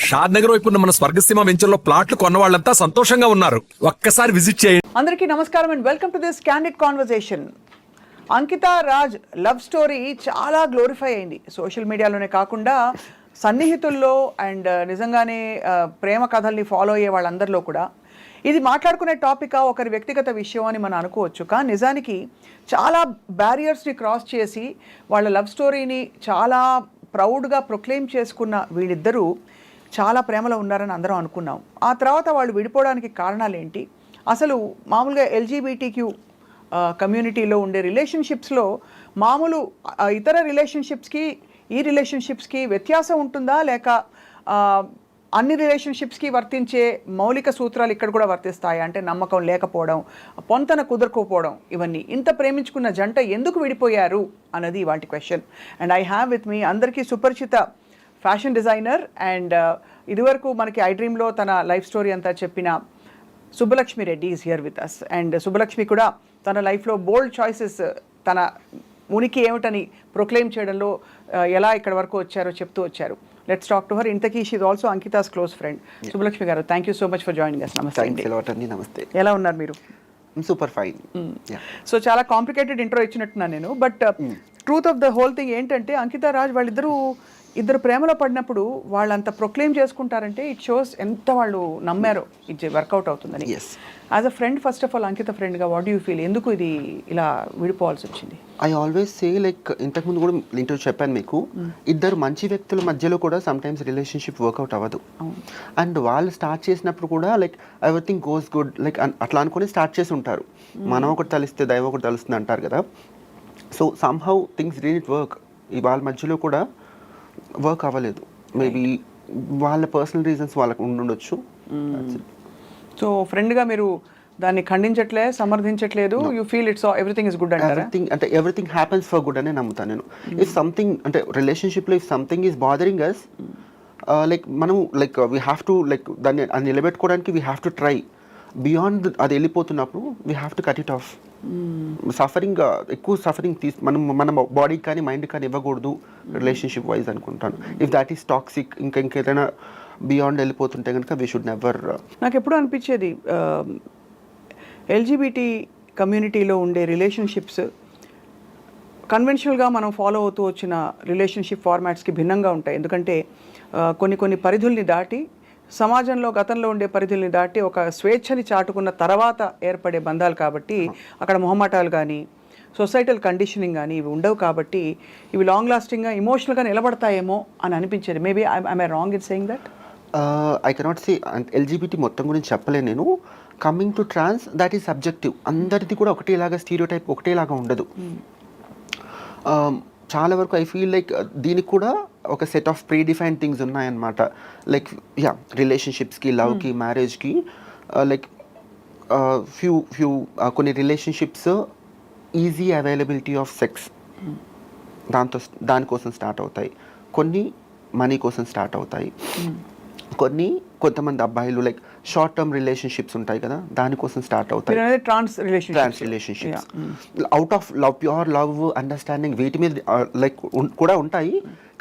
షాద్ నగర్ వైపు ఉన్న మన స్వర్గసీమ వెంచర్లో ప్లాట్లు కొన్న వాళ్ళంతా సంతోషంగా ఉన్నారు. ఒక్కసారి విజిట్ చేయండి. అందరికీ నమస్కారం and welcome to this candid conversation. Ankita Raj love story చాలా గ్లోరిఫై అయింది సోషల్ మీడియాలోనే కాకుండా సన్నిహితుల్లో అండ్ నిజంగానే ప్రేమ కథల్ని ఫాలో అయ్యే వాళ్ళందరిలో కూడా. ఇది మాట్లాడుకునే టాపిక్ ఒకరి వ్యక్తిగత విషయం అని మనం అనుకోవచ్చు, కానీ నిజానికి చాలా బ్యారియర్స్ని క్రాస్ చేసి వాళ్ళ లవ్ స్టోరీని చాలా ప్రౌడ్గా ప్రొక్లెయిమ్ చేసుకున్న వీళ్ళిద్దరూ చాలా ప్రేమలో ఉన్నారని అందరం అనుకున్నాం. ఆ తర్వాత వాళ్ళు విడిపోవడానికి కారణాలు ఏంటి, అసలు మామూలుగా ఎల్జీబీటీక్యూ కమ్యూనిటీలో ఉండే రిలేషన్షిప్స్లో మామూలు ఇతర రిలేషన్షిప్స్కి ఈ రిలేషన్షిప్స్కి వ్యత్యాసం ఉంటుందా, లేక అన్ని రిలేషన్షిప్స్కి వర్తించే మౌలిక సూత్రాలు ఇక్కడ కూడా వర్తిస్తాయి అంటే నమ్మకం లేకపోవడం, పొంతన కుదరకపోవడం, ఇవన్నీ. ఇంత ప్రేమించుకున్న జంట ఎందుకు విడిపోయారు అన్నది వాటి question. And I have with me అందరికీ సుపరిచిత ఫ్యాషన్ డిజైనర్ అండ్ ఇదివరకు మనకి ఐ డ్రీమ్లో తన లైఫ్ స్టోరీ అంతా చెప్పిన Subbalakshmi Reddy is here with us. And Subbalakshmi కూడా తన లైఫ్లో బోల్డ్ చాయిసెస్, తన ఉనికి ఏమిటని ప్రొక్లెయిమ్ చేయడంలో ఎలా ఇక్కడ వరకు వచ్చారో చెప్తూ వచ్చారు. Let's talk to her. ఇంతకీ she is also Ankita's close friend. Subbalakshmi garu, thank you so much for joining us. నమస్తే అండి. నమస్తే. ఎలా ఉన్నారు మీరు? Super fine. సో చాలా కాంప్లికేటెడ్ ఇంట్రో ఇచ్చినట్టున్నాను నేను, but truth of the whole thing ఏంటంటే అంకిత రాజ్ ఇద్దరు ప్రేమలో పడినప్పుడు వాళ్ళంత ప్రొక్లెయిమ్ చేసుకుంటారంటే ఇట్ షోస్ ఎంత వాళ్ళు నమ్మారో ఇది వర్కౌట్ అవుతుందని. As a friend, first of all Ankita ఫ్రెండ్గా వాట్ యూ ఫీల్, ఎందుకు ఇది ఇలా విడిపోవాల్సి వచ్చింది? ఐ ఆల్వేస్ సే లైక్ ఇంతకుముందు కూడా ఇంటర్వ్యూ చెప్పాను మీకు, ఇద్దరు మంచి వ్యక్తుల మధ్యలో కూడా సమ్ టైమ్స్ రిలేషన్షిప్ వర్కౌట్ అవ్వదు. అండ్ వాళ్ళు స్టార్ట్ చేసినప్పుడు కూడా like everything goes good like అట్లా అనుకుని స్టార్ట్ చేసి ఉంటారు. మనం ఒకటి తలిస్తే దైవం ఒకటి తలుస్తుంది అంటారు కదా. So somehow things didn't work. వాళ్ళ మధ్యలో కూడా వర్క్ అవ్వలేదు. మేబీ వాళ్ళ పర్సనల్ రీజన్స్ వాళ్ళకు ఉండొచ్చు. సో ఫ్రెండ్గా మీరు దాన్ని ఖండించట్లే, సమర్థించట్లేదు. You feel it's everything is good అంటారా? అంటే ఎవ్రీథింగ్ హ్యాపెన్స్ ఫర్ గుడ్ అనే నమ్ముతాను నేను. ఇఫ్ సంథింగ్ అంటే రిలేషన్షిప్లో if something is bothering us, like మనం like we have to like దాన్ని అది నిలబెట్టుకోవడానికి we have to try. Beyond అది వెళ్ళిపోతున్నప్పుడు we have to cut it off. Suffering ఎక్కువ సఫరింగ్ మన బాడీకి కానీ మైండ్కి కానీ ఇవ్వకూడదు రిలేషన్షిప్ వైజ్ అనుకుంటాను. ఇఫ్ దాట్ ఈస్ టాక్సిక్ ఇంకేదైనా బియాండ్ వెళ్ళిపోతుంటే కనుక వీ షుడ్ నెవర్. నాకు ఎప్పుడు అనిపించేది ఎల్జీబీటీ కమ్యూనిటీలో ఉండే రిలేషన్షిప్స్ కన్వెన్షనల్గా మనం ఫాలో అవుతూ వచ్చిన రిలేషన్షిప్ ఫార్మాట్స్కి భిన్నంగా ఉంటాయి. ఎందుకంటే కొన్ని పరిధుల్ని దాటి, సమాజంలో గతంలో ఉండే పరిధుల్ని దాటి ఒక స్వేచ్ఛని చాటుకున్న తర్వాత ఏర్పడే బంధాలు కాబట్టి అక్కడ మొహమాటాలు కానీ సొసైటల్ కండిషనింగ్ కానీ ఇవి ఉండవు కాబట్టి ఇవి లాంగ్ లాస్టింగ్గా ఇమోషనల్గా నిలబడతాయేమో అని అనిపించేది. Maybe I'm I wrong in saying that? I cannot say LGBT మొత్తం గురించి చెప్పలేను నేను. Coming to trans, that is subjective. అందరిది కూడా ఒకటేలాగా స్టీరియోటైప్ ఒకటేలాగా ఉండదు. చాలా వరకు ఐ ఫీల్ లైక్ దీనికి కూడా ఒక set of pre defined things ఉన్నాయన్నమాట. లైక్ రిలేషన్షిప్స్కి, లవ్కి, మ్యారేజ్కి లైక్ ఫ్యూ కొన్ని relationships easy availability of sex దానికోసం స్టార్ట్ అవుతాయి. కొన్ని మనీ కోసం స్టార్ట్ అవుతాయి. కొంతమంది అబ్బాయిలు లైక్ షార్ట్ టర్మ్ రిలేషన్షిప్స్ ఉంటాయి కదా, దానికోసం స్టార్ట్ అవుతాయి. Trans relationships out of love, pure love, understanding, వీటి మీద లైక్ కూడా ఉంటాయి.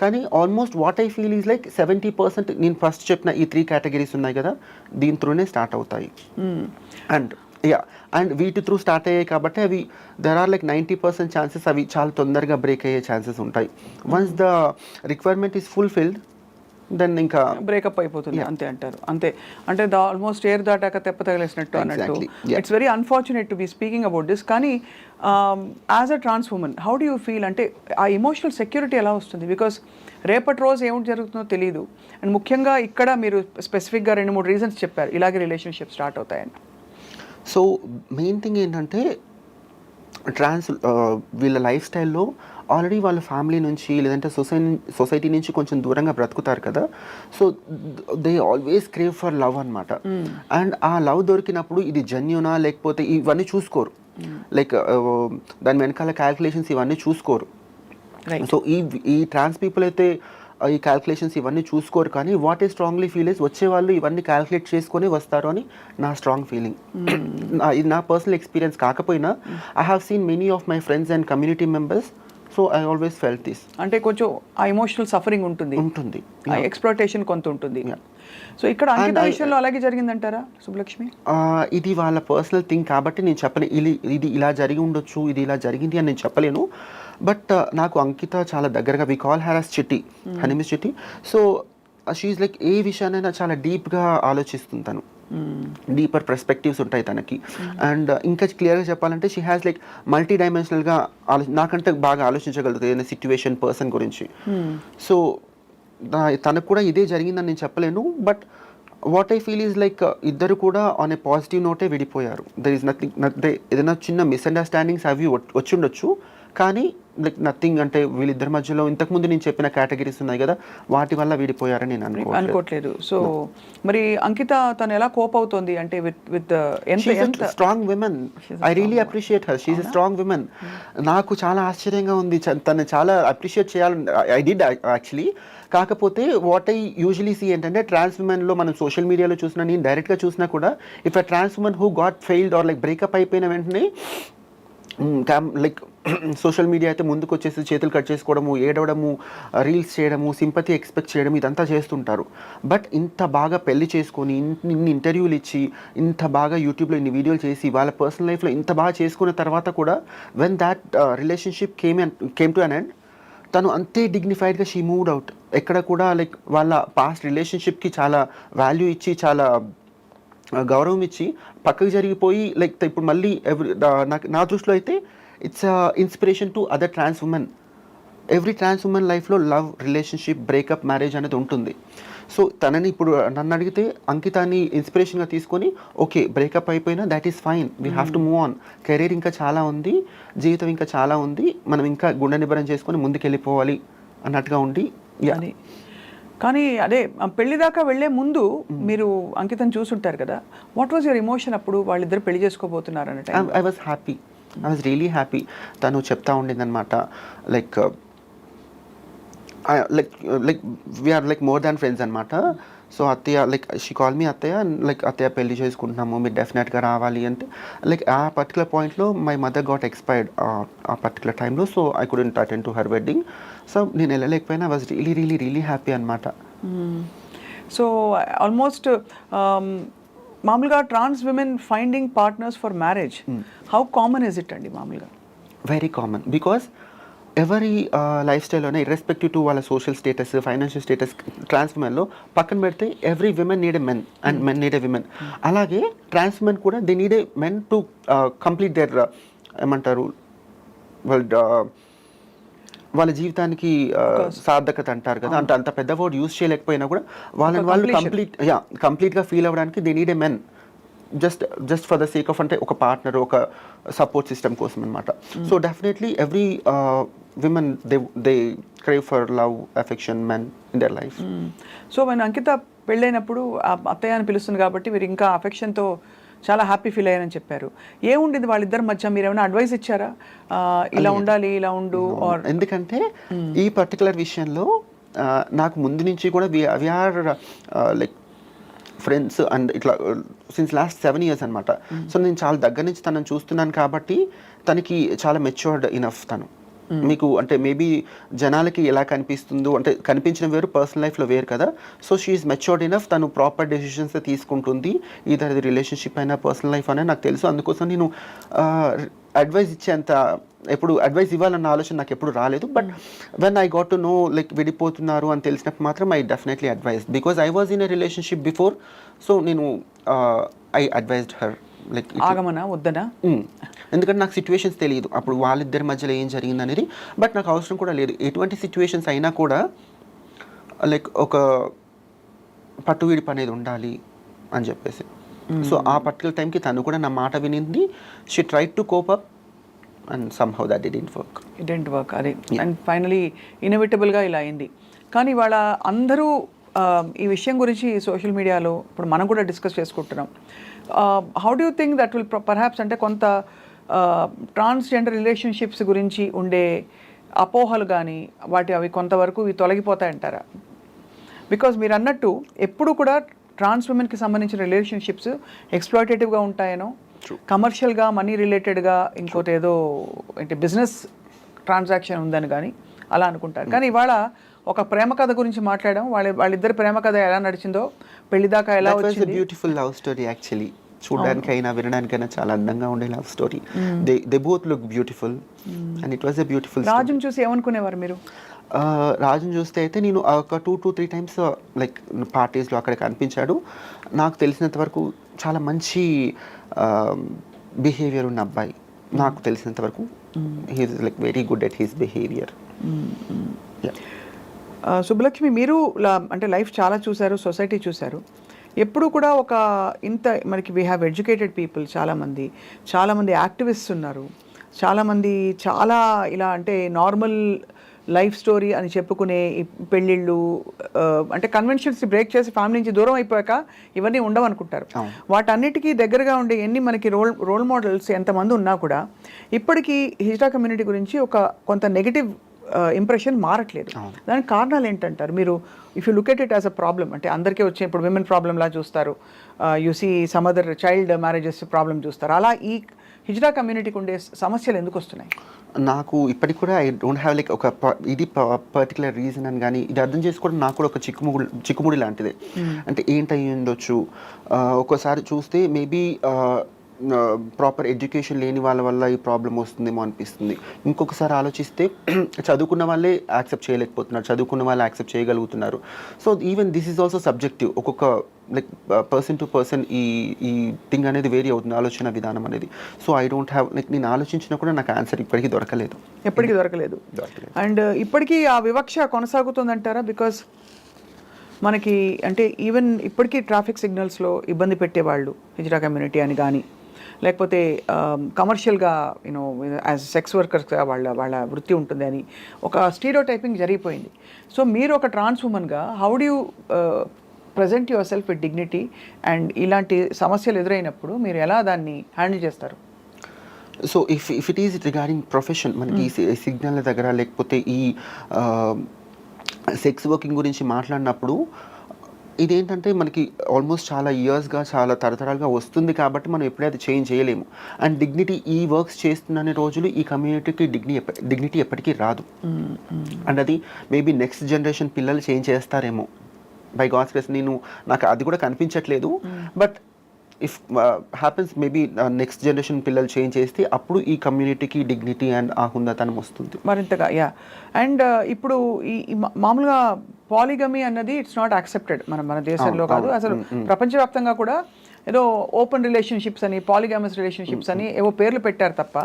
కానీ almost what I feel is like 70% నేను ఫస్ట్ చెప్పిన ఈ 3 కేటగిరీస్ ఉన్నాయి కదా, దీని త్రూనే స్టార్ట్ అవుతాయి. అండ్ వీటి త్రూ స్టార్ట్ అయ్యాయి కాబట్టి అవి దెర్ ఆర్ లైక్ 90% ఛాన్సెస్ అవి చాలా తొందరగా బ్రేక్ అయ్యే ఛాన్సెస్ ఉంటాయి. Once the requirement is fulfilled then ఇంకా బ్రేకప్ అయిపోతుంది. అంతే అంటారు. అంతే అంటే ఆల్మోస్ట్ ఎయిర్ దాటాక తెప్ప తగిలేసినట్టు అన్నట్టు. It's very unfortunate to be speaking about this. కానీ as a trans women how do you feel, అంటే ఆ ఎమోషనల్ సెక్యూరిటీ ఎలా వస్తుంది? బికాస్ రేపటి రోజు ఏమిటి జరుగుతుందో తెలియదు. అండ్ ముఖ్యంగా ఇక్కడ మీరు స్పెసిఫిక్గా 2-3 రీజన్స్ చెప్పారు ఇలాగే రిలేషన్షిప్ స్టార్ట్ అవుతాయని. సో మెయిన్ థింగ్ ఏంటంటే ట్రాన్స్ వీళ్ళ లైఫ్ స్టైల్లో ఆల్రెడీ వాళ్ళ ఫ్యామిలీ నుంచి లేదంటే సొసైటీ నుంచి కొంచెం దూరంగా బ్రతుకుతారు కదా. So they always crave for love అనమాట. అండ్ ఆ లవ్ దొరికినప్పుడు ఇది జెన్యూనా లేకపోతే ఇవన్నీ చూసుకోరు. లైక్ దాని వెనకాల క్యాల్కులేషన్స్ ఇవన్నీ చూసుకోరు. సో ఈ ట్రాన్స్ పీపుల్ అయితే ఈ క్యాల్కులేషన్స్ ఇవన్నీ చూసుకోరు. కానీ వాట్ ఈ స్ట్రాంగ్లీ ఫీల్ ఇస్ వచ్చే వాళ్ళు ఇవన్నీ క్యాల్కులేట్ చేసుకొని వస్తారు అని నా స్ట్రాంగ్ ఫీలింగ్. ఇది నా పర్సనల్ ఎక్స్పీరియన్స్ కాకపోయినా I have seen many of my friends and community members so I always felt this. అంటే కొంచెం ఆ ఎమోషనల్ సఫరింగ్ ఉంటుంది, ఉంటుంది. ఎక్స్ప్లోటేషన్ కొంత ఉంటుంది. Yeah. సో ఇక్కడ అంకిత విషయంలో అలాగే జరిగిందంటారా సుబ్బలక్ష్మి? ఇది వాళ్ళ పర్సనల్ థింగ్ కాబట్టి నేను చెప్పలేను ఇది ఇలా జరిగి ఉండొచ్చు, ఇది ఇలా జరిగింది అని నేను చెప్పలేను. బట్ నాకు అంకిత చాలా దగ్గరగా, వి కాల్ హర్ యాస్ చిట్టి, హర్ నేమ్ ఇస్ చిట్టి. సో షీఈ్ లైక్ ఏ విషయానైనా చాలా డీప్గా ఆలోచిస్తుంది తను, డీపర్ పర్స్పెక్టివ్స్ ఉంటాయి తనకి. అండ్ ఇంకా క్లియర్గా చెప్పాలంటే షీ హ్యాస్ లైక్ మల్టీ డైమెన్షనల్గా నాకంటే బాగా ఆలోచించగలుగుతుంది ఏదైనా సిచ్యువేషన్, పర్సన్ గురించి. సో తనకు కూడా ఇదే జరిగిందని నేను చెప్పలేను. But what I feel is like ఇద్దరు కూడా ఆన్ ఏ పాజిటివ్ నోటే విడిపోయారు. దర్ ఈస్ నథింగ్, ఏదైనా చిన్న మిస్అండర్స్టాండింగ్స్ అవి వచ్చిండొచ్చు, కానీ లైక్ నథింగ్, అంటే వీళ్ళిద్దరి మధ్యలో ఇంతకుముందు నేను చెప్పిన కేటగిరీస్ ఉన్నాయి కదా, వాటి వల్ల విడిపోయారని నేను అనుకోవట్లేదు. సో మరి అంకిత తను ఎలా కోప్ అవుతుంది అంటే with strong women. I really appreciate her, she's a strong women. నాకు చాలా ఆశ్చర్యంగా ఉంది, తను చాలా అప్రిషియేట్ చేయాలని ఐ డిడ్ యాక్చువల్లీ. కాకపోతే వాట్ ఐ యూజువలీ సీ ఏంటంటే ట్రాన్స్ ఉమెన్లో మనం సోషల్ మీడియాలో చూసినా, నేను డైరెక్ట్గా చూసినా కూడా, if a trans women who got failed or like breakup అయిపోయిన వెంటనే లైక్ సోషల్ మీడియా అయితే ముందుకు వచ్చేసి చేతులు కట్ చేసుకోవడము, ఏడవడము, రీల్స్ చేయడము, సింపతి ఎక్స్పెక్ట్ చేయడం, ఇదంతా చేస్తుంటారు. బట్ ఇంత బాగా పెళ్లి చేసుకొని, ఇన్ని ఇంటర్వ్యూలు ఇచ్చి, ఇంత బాగా యూట్యూబ్లో ఇన్ని వీడియోలు చేసి, వాళ్ళ పర్సనల్ లైఫ్లో ఇంత బాగా చేసుకున్న తర్వాత కూడా when that relationship came to an end, తను అంతే డిగ్నిఫైడ్గా షీ మూవ్డ్ అవుట్. ఎక్కడ కూడా లైక్ వాళ్ళ పాస్ట్ రిలేషన్షిప్కి చాలా వాల్యూ ఇచ్చి, చాలా గౌరవం ఇచ్చి పక్కకు జరిగిపోయి, లైక్ ఇప్పుడు మళ్ళీ నా దృష్టిలో అయితే it's inspiration to other trans women. Every trans woman లైఫ్లో లవ్, రిలేషన్షిప్, బ్రేకప్, మ్యారేజ్ అనేది ఉంటుంది. సో తనని ఇప్పుడు నన్ను అడిగితే అంకితాన్ని ఇన్స్పిరేషన్గా తీసుకొని, ఓకే బ్రేకప్ అయిపోయినా that is fine, we have to move on, career ఇంకా చాలా ఉంది, జీవితం ఇంకా చాలా ఉంది, మనం ఇంకా గుండె నిబ్బరం చేసుకొని ముందుకెళ్ళిపోవాలి అన్నట్టుగా ఉండి. కానీ అదే పెళ్లి దాకా వెళ్లే ముందు మీరు అంకితం చూసుంటారు కదా, వాట్ వాజ్ యువర్ ఎమోషన్ అప్పుడు వాళ్ళిద్దరు పెళ్లి చేసుకోబోతున్నారు అన్నట్టు? I was happy, I was really happy. తను చెప్తా ఉండిందనమాట, like like we are like more than friends అనమాట. సో అత్తయ్య లైక్ షీ కాల్ మీ అత్తయ్య, లైక్ అత్తయ్య పెళ్లి చేసుకుంటున్నాము, మీరు డెఫినెట్గా రావాలి అంటే, లైక్ ఆ పర్టికులర్ పాయింట్లో మై మదర్ గాట్ ఎక్స్పైర్డ్ ఆ పర్టికులర్ టైంలో. So I couldn't attend to her wedding. So నేను వెళ్ళలేకపోయినా, I was really really really happy అనమాట. సో ఆల్మోస్ట్ మామూలుగా trans women finding partners for marriage, how common is it అండి? మామూలుగా very common, because ఎవరి life స్టైల్లోనే irrespective to వాళ్ళ social status, financial status, trans ఉమెన్లో పక్కన పెడితే every women need a men and men need a women. అలాగే trans women కూడా they need a men to complete there ఏమంటారు వాళ్ళ జీవితానికి సార్థకత అంటారు కదా, అంటే అంత పెద్ద వర్డ్ యూజ్ చేయలేకపోయినా కూడా వాళ్ళని వాళ్ళు కంప్లీట్గా ఫీల్ అవ్వడానికి they need a men, just for the sake of, అంటే ఒక పార్ట్నర్, ఒక సపోర్ట్ సిస్టమ్ కోసం అనమాట. So definitely every women they crave for love, affection, men in their life. So మన అంకిత పెళ్ళైనప్పుడు అత్తయ్య అని పిలుస్తుంది కాబట్టి మీరు ఇంకా అఫెక్షన్తో చాలా హ్యాపీ ఫీల్ అయ్యారని చెప్పారు. ఏముండేది వాళ్ళిద్దరి మధ్య? మీరు ఏమైనా అడ్వైస్ ఇచ్చారా, ఇలా ఉండాలి, ఇలా ఉండు? ఎందుకంటే ఈ పర్టికులర్ విషయంలో నాకు ముందు నుంచి కూడా we are like friends and ఇట్లా సిన్స్ లాస్ట్ 7 years అనమాట. సో నేను చాలా దగ్గర నుంచి తనని చూస్తున్నాను కాబట్టి తనకి చాలా మెచ్యూర్డ్ ఇనఫ్ తను. మీకు అంటే మేబీ జనాలకి ఎలా కనిపిస్తుందో, అంటే కనిపించిన వేరు, పర్సనల్ లైఫ్లో వేరు కదా. సో షీఈస్ మెచ్యూర్డ్ ఇనఫ్, తను ప్రాపర్ డెసిషన్స్ తీసుకుంటుంది, ఈధర్ అది రిలేషన్షిప్ అయినా పర్సనల్ లైఫ్ అయినా నాకు తెలుసు. అందుకోసం నేను అడ్వైస్ ఇచ్చేంత ఎప్పుడు అడ్వైస్ ఇవ్వాలన్న ఆలోచన నాకు ఎప్పుడు రాలేదు. But when I got to know like విడిపోతున్నారు అని తెలిసినప్పుడు మాత్రం I definitely advise, because I was in a relationship before. So నేను ఐ అడ్వైజ్డ్ హర్ లైక్ ఆగమనా వద్దనా, ఎందుకంటే నాకు సిచ్యువేషన్స్ తెలియదు అప్పుడు వాళ్ళిద్దరి మధ్యలో ఏం జరిగింది అనేది. బట్ నాకు అవసరం కూడా లేదు, ఎటువంటి సిచ్యువేషన్స్ అయినా కూడా లైక్ ఒక పట్టు విడిపు అనేది ఉండాలి అని చెప్పేసి. సో ఆ పర్టికులర్ టైంకి తను కూడా నా మాట వినింది. She tried to cope up and somehow that it didn't work. అదే అండ్ ఫైనలీ ఇన్ఎవిటబుల్గా ఇలా అయింది. కానీ వాళ్ళ అందరూ ఈ విషయం గురించి సోషల్ మీడియాలో ఇప్పుడు మనం కూడా డిస్కస్ చేసుకుంటున్నాం. How do you think that will perhaps, అంటే కొంత ట్రాన్స్జెండర్ రిలేషన్షిప్స్ గురించి ఉండే అపోహలు కానీ అవి కొంతవరకు తొలగిపోతాయంటారా? బికాజ్ మీరు అన్నట్టు ఎప్పుడు కూడా ట్రాన్స్ ఉమెన్కి సంబంధించిన రిలేషన్షిప్స్ ఎక్స్ప్లాయిటేటివ్గా ఉంటాయనో, కమర్షియల్గా, మనీ రిలేటెడ్గా, ఇంకోటి ఏదో అంటే బిజినెస్ ట్రాన్సాక్షన్ ఉందని కానీ అలా అనుకుంటారు. కానీ ఇవాళ ఒక ప్రేమ కథ గురించి మాట్లాడడం, వాళ్ళిద్దరి ప్రేమ కథ ఎలా నడిచిందో, పెళ్లి దాకా ఎలా వచ్చింది. Beautiful love story actually. చూడడానికైనా వినడానికైనా చాలా అందంగా ఉండే love story. They both look beautiful and it was a beautiful. రాజుని చూసి ఏమనుకునేవారు మీరు? రాజుని చూస్తే అయితే నేను ఒక 2 to 3 times లైక్ పార్టీస్లో అక్కడ కనిపించాడు. నాకు తెలిసినంత వరకు చాలా మంచి బిహేవియర్ ఉన్న అబ్బాయి. నాకు తెలిసినంత వరకు he's like very good at his behaviour. Subbalakshmi, మీరు అంటే లైఫ్ చాలా చూశారు, సొసైటీ చూశారు. ఎప్పుడు కూడా ఒక ఇంత మనకి వీ హ్యావ్ ఎడ్యుకేటెడ్ పీపుల్, చాలామంది యాక్టివిస్ట్స్ ఉన్నారు, చాలామంది చాలా ఇలా అంటే నార్మల్ లైఫ్ స్టోరీ అని చెప్పుకునే పెళ్ళిళ్ళు, అంటే కన్వెన్షన్స్ బ్రేక్ చేసి ఫ్యామిలీ నుంచి దూరం అయిపోయాక ఇవన్నీ ఉండవనుకుంటారు. వాటన్నిటికీ దగ్గరగా ఉండే ఎన్ని మనకి రోల్ మోడల్స్ ఎంతమంది ఉన్నా కూడా ఇప్పటికీ హిజ్రా కమ్యూనిటీ గురించి కొంత నెగిటివ్ ఇంప్రెషన్ మారట్లేదు. దానికి కారణాలు ఏంటంటారు మీరు? If you look at it as a problem, అంటే అందరికీ వచ్చే ఇప్పుడు విమెన్ ప్రాబ్లంలా చూస్తారు, you see some other child marriages problem చూస్తారు. అలా ఈ హిజ్రా కమ్యూనిటీకి ఉండే సమస్యలు ఎందుకు వస్తున్నాయి? నాకు ఇప్పటికి కూడా ఐ డోంట్ హ్యావ్ లైక్ ఒక ఇది పర్టికులర్ రీజన్ అని కానీ, ఇది అర్థం చేసుకోవడం నాకు కూడా ఒక చిక్కుముడి లాంటిదే. అంటే ఏంటయి ఉండొచ్చు, ఒక్కోసారి చూస్తే మేబీ ప్రాపర్ ఎడ్యుకేషన్ లేని వాళ్ళ వల్ల ఈ ప్రాబ్లం వస్తుందేమో అనిపిస్తుంది. ఇంకొకసారి ఆలోచిస్తే చదువుకున్న వాళ్ళే యాక్సెప్ట్ చేయలేకపోతున్నారు, చదువుకున్న వాళ్ళు యాక్సెప్ట్ చేయగలుగుతున్నారు. So even this is also subjective. ఒక్కొక్క లైక్ పర్సన్ టు పర్సన్ ఈ థింగ్ అనేది వేరీ అవుతుంది, ఆలోచన విధానం అనేది. So I don't have like నేను ఆలోచించినా కూడా నాకు ఆన్సర్ ఇప్పటికీ దొరకలేదు. అండ్ ఇప్పటికీ ఆ వివక్ష కొనసాగుతుందంటారా? బికాస్ మనకి అంటే ఈవెన్ ఇప్పటికీ ట్రాఫిక్ సిగ్నల్స్లో ఇబ్బంది పెట్టేవాళ్ళు హిజ్రా కమ్యూనిటీ అని కానీ, లేకపోతే కమర్షియల్గా యూనో యాజ్ సెక్స్ వర్కర్స్గా వాళ్ళ వృత్తి ఉంటుంది అని ఒక స్టీరియోటైపింగ్ జరిగిపోయింది. సో మీరు ఒక ట్రాన్స్ ఉమెన్గా how do you present yourself with dignity, and ఇలాంటి సమస్యలు ఎదురైనప్పుడు మీరు ఎలా దాన్ని హ్యాండిల్ చేస్తారు? So if it is regarding profession, మనకి సిగ్నల్ దగ్గర లేకపోతే ఈ సెక్స్ వర్కింగ్ గురించి మాట్లాడినప్పుడు ఇదేంటంటే మనకి ఆల్మోస్ట్ చాలా ఇయర్స్గా చాలా తరతరాలుగా వస్తుంది కాబట్టి మనం ఎప్పుడైతే చేంజ్ చేయలేము. అండ్ డిగ్నిటీ ఈ వర్క్స్ చేస్తున్న రోజులు ఈ కమ్యూనిటీకి డిగ్నిటీ ఎప్పటికీ రాదు. అండ్ అది మేబీ నెక్స్ట్ జనరేషన్ పిల్లలు చేంజ్ చేస్తారేమో, బై గాడ్స్ గ్రేస్. నాకు అది కూడా కనిపించట్లేదు. But if happens maybe next generation పిల్లలు చేంజ్ చేస్తే అప్పుడు ఈ కమ్యూనిటీకి డిగ్నిటీ అండ్ ఆ హుందాతనం వస్తుంది మరింతగా. అండ్ ఇప్పుడు ఈ మామూలుగా పాలిగమీ అన్నది ఇట్స్ నాట్ యాక్సెప్టెడ్ మన దేశంలో కాదు, అసలు ప్రపంచవ్యాప్తంగా కూడా ఏదో ఓపెన్ రిలేషన్షిప్స్ అని, పాలిగామస్ రిలేషన్షిప్స్ అని ఏవో పేర్లు పెట్టారు తప్ప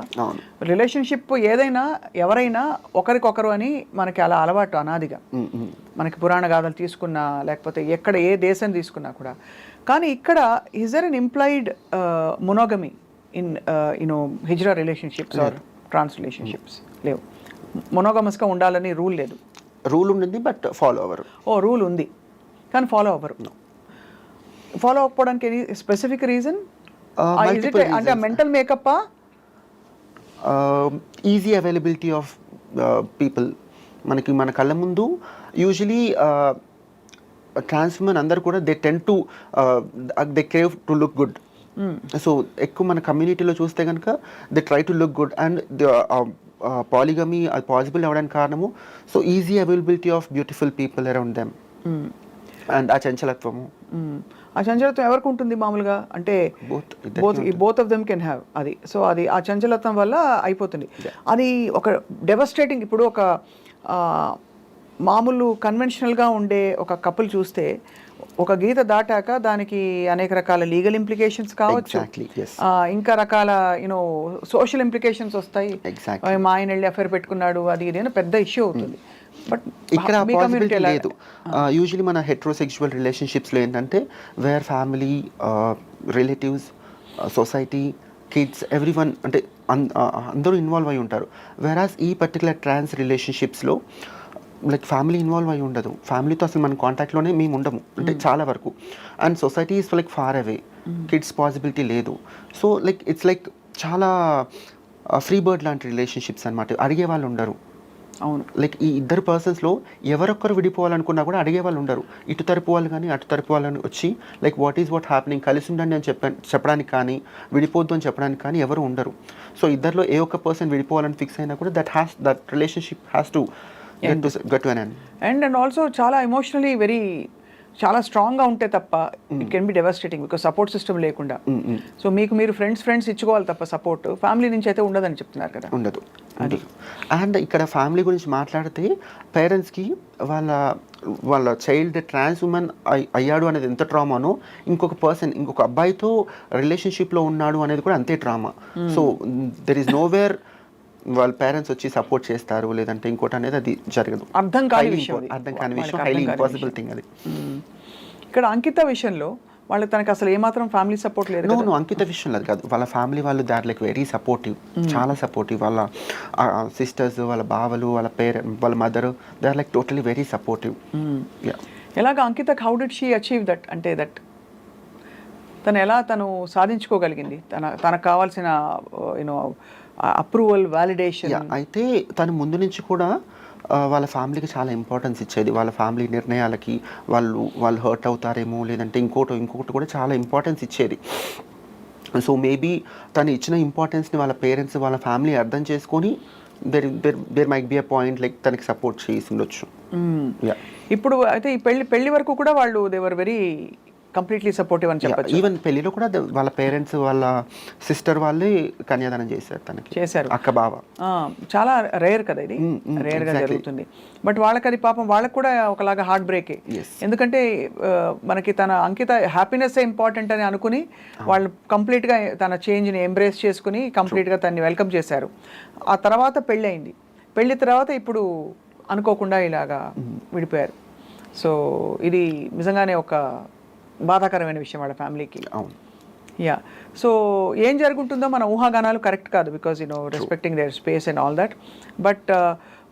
రిలేషన్షిప్ ఏదైనా ఎవరైనా ఒకరికొకరు అని మనకి అలా అలవాటు అనాదిగా. మనకి పురాణ గాథలు తీసుకున్నా లేకపోతే ఎక్కడ ఏ దేశం తీసుకున్నా కూడా. కానీ ఇక్కడ is there an implied monogamy in hijra relationships or trans relationships? లేవు. మొనోగమస్గా ఉండాలని రూల్ లేదు. రూల్ ఉంది బట్ ఫాలో అవ్వరు. రూల్ ఉంది కానీ ఫాలో అవ్వరు. ఫాలో అవ్వడానికి ఎనీ స్పెసిఫిక్ రీజన్? అంటే mental makeup, easy availability of people. మనకి మన కళ్ళ ముందు యూజువలీ ట్రాన్స్ ఉమెన్ అందరు కూడా they tend to they crave to look good. So ఎక్కువ మన కమ్యూనిటీలో చూస్తే కనుక they try to look good. And polygamy అది పాసిబుల్ అవ్వడానికి కారణము so easy availability of beautiful people around them. And ఆ చంచలత్వము ఎవరికి ఉంటుంది మామూలుగా? అంటే both of them can have అది. సో అది ఆ చంచలత్వం వల్ల అయిపోతుంది. అది ఒక డెవస్టేటింగ్. ఇప్పుడు ఒక మామూలు కన్వెన్షనల్గా ఉండే ఒక కపుల్ చూస్తే ఒక గీత దాటాక దానికి అనేక రకాల లీగల్ ఇంప్లికేషన్స్ కావచ్చు, ఇంకా రకాల సోషల్ ఇంప్లికేషన్స్ వస్తాయి. మా ఆయన వెళ్ళి అఫేర్ పెట్టుకున్నాడు, అది ఇదేనా పెద్ద ఇష్యూ అవుతుంది. బట్ ఇక్కడ పాసిబిలిటీ లేదు. యూజువలీ మన హెట్రోసెక్షువల్ రిలేషన్షిప్స్లో ఏంటంటే where family, relatives, society, kids, everyone అంటే అందరూ ఇన్వాల్వ్ అయి ఉంటారు. వేరాస్ ఈ పర్టికులర్ ట్రాన్స్ రిలేషన్షిప్స్లో లైక్ ఫ్యామిలీ ఇన్వాల్వ్ అయి ఉండదు. ఫ్యామిలీతో అసలు మన కాంటాక్ట్లోనే మేము ఉండము అంటే చాలా వరకు. And society is like far away, kids possibility లేదు. సో లైక్ ఇట్స్ లైక్ చాలా ఫ్రీ బర్డ్ లాంటి రిలేషన్షిప్స్ అనమాట. అడిగే వాళ్ళు ఉండరు. అవును. లైక్ ఈ ఇద్దరు పర్సన్స్లో ఎవరొక్కరు విడిపోవాలనుకున్నా కూడా అడిగే వాళ్ళు ఉండరు. ఇటు తరపు వాళ్ళు కానీ అటు తరపు వాళ్ళని వచ్చి లైక్ వాట్ హ్యాపెనింగ్, కలిసి ఉండండి అని చెప్పడానికి కానీ, విడిపోద్దు అని చెప్పడానికి కానీ ఎవరు ఉండరు. సో ఇద్దరిలో ఏ ఒక్క పర్సన్ విడిపోవాలని ఫిక్స్ అయినా కూడా that relationship has to get to an end. And also చాలా ఎమోషనలీ చాలా స్ట్రాంగ్గా ఉంటే తప్ప it can be devastating, because support system లేకుండా. సో మీకు మీరు ఫ్రెండ్స్ ఇచ్చుకోవాలి తప్ప సపోర్ట్ ఫ్యామిలీ నుంచి అయితే ఉండదని చెప్తున్నారు కదా. ఉండదు. అండ్ ఇక్కడ ఫ్యామిలీ గురించి మాట్లాడితే పేరెంట్స్కి వాళ్ళ చైల్డ్ ట్రాన్స్ ఉమెన్ అయ్యాడు అనేది ఎంత ట్రామానో, ఇంకొక అబ్బాయితో రిలేషన్షిప్లో ఉన్నాడు అనేది కూడా అంతే trauma. So there is nowhere వాళ్ళ పేరెంట్స్ వచ్చి సపోర్ట్ చేస్తారు లేదంటే ఇంకోటి అనేది అది జరగదు. అర్థం కాని విషయం, హైలీ ఇంపాసిబుల్ థింగ్ అది. ఇక్కడ అంకిత విషయంలో తనకి అసలు ఏమాత్రం ఫ్యామిలీ సపోర్ట్ లేదు. నో అంకిత విషయంలో అది కాదు, వాళ్ళ ఫ్యామిలీ వాళ్ళు they are like very supportive, చాలా సపోర్టివ్. వాళ్ళ సిస్టర్స్, వాళ్ళ బావలు, వాళ్ళ mother, they are like totally very supportive. ఎలాగ అంకితకి how did she achieve that, అంటే దట్ తను సాధించుకోగలిగింది తనకు కావాల్సిన అప్రూవల్, వాలిడేషన్? అయితే తను ముందు నుంచి కూడా వాళ్ళ ఫ్యామిలీకి చాలా ఇంపార్టెన్స్ ఇచ్చేది. వాళ్ళ ఫ్యామిలీ నిర్ణయాలకి వాళ్ళు హర్ట్ అవుతారేమో లేదంటే ఇంకొకటి కూడా చాలా ఇంపార్టెన్స్ ఇచ్చేది. సో మేబీ తను ఇచ్చిన ఇంపార్టెన్స్ని వాళ్ళ పేరెంట్స్, వాళ్ళ ఫ్యామిలీ అర్థం చేసుకొని there might be a point like తనకి సపోర్ట్ చేసి ఉండొచ్చు. ఇప్పుడు అయితే ఈ పెళ్లి వరకు కూడా వాళ్ళు they were very completely supportive అని చెప్పచ్చు. ఈవెన్ పెళ్లిలో కూడా వాళ్ళ పేరెంట్స్, వాళ్ళ సిస్టర్ వాళ్ళే కన్యాదానం చేశారు, అక్క బావ. చాలా రేర్ కదా ఇది, రేర్ గా జరుగుతుంది. బట్ వాళ్ళకి కూడా ఒకలాగా హార్ట్ బ్రేకే. ఎందుకంటే మనకి తన అంకిత హ్యాపీనెస్ ఇంపార్టెంట్ అని అనుకుని వాళ్ళు కంప్లీట్ గా తన చేంజ్ ని ఎంబ్రేస్ చేసుకుని కంప్లీట్ గా తనని వెల్కమ్ చేశారు. ఆ తర్వాత పెళ్లి తర్వాత ఇప్పుడు అనుకోకుండా ఇలాగా విడిపోయారు. సో ఇది నిజంగానే ఒక బాధాకరమైన విషయం వాళ్ళ ఫ్యామిలీకి. సో ఏం జరుగుతుందో మన ఊహాగానాలు కరెక్ట్ కాదు, because respecting their space and all that. But